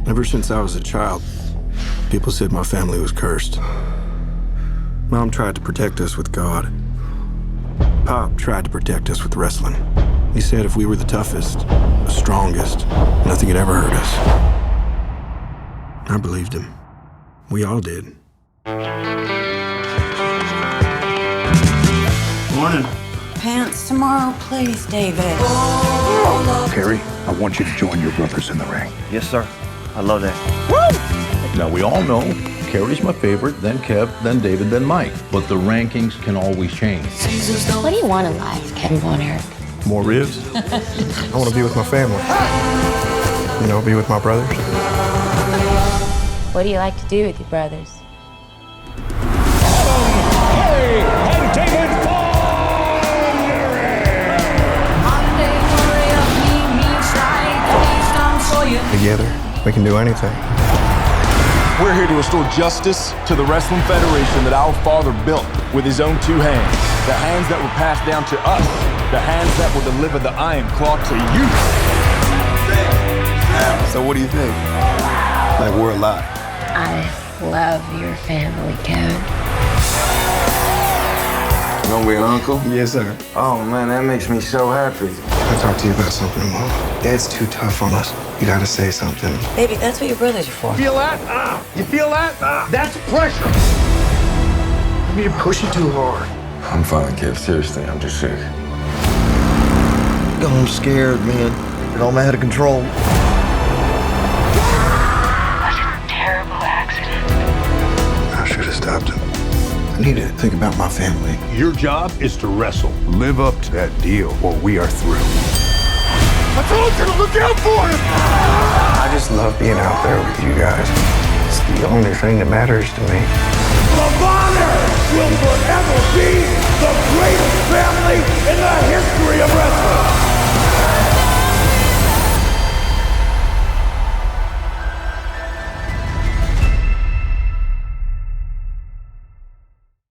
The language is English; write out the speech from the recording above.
Ever since I was a child, people said my family was cursed. Mom tried to protect us with God. Pop tried to protect us with wrestling. He said if we were the toughest, the strongest, nothing could ever hurt us. I believed him. We all did. Morning. Pants tomorrow, please, David. Perry, I want you to join your brothers in the ring. Yes, sir. I love that. Woo! Now, we all know Kerry's my favorite, then Kev, then David, then Mike. But the rankings can always change. What do you want in life, Kevin Von Ericha? More ribs? I want to be with my family. You know, be with my brothers. What do you like to do with your brothers? Hey, and David Together, we can do anything. We're here to restore justice to the Wrestling Federation that our father built with his own two hands. The hands that were passed down to us. The hands that will deliver the Iron Claw to you. So what do you think? Like we're alive. I love your family, Kevin. You gonna be an uncle? Yes, sir. Oh, man, that makes me so happy. Can I talk to you about something, Mom? Dad's too tough on us. You gotta say something. Baby, that's what your brothers are for. Feel that? You feel that? That's pressure. Maybe you're pushing too hard. I'm fine, Kev. Seriously, I'm just sick. I'm scared, man. It all out of control. It was a terrible accident. I should have stopped him. I need to think about my family. Your job is to wrestle. Live up to that deal, or we are through. I told you to look out for him! I just love being out there with you guys. It's the only thing that matters to me. The Von Erichs will forever be the greatest family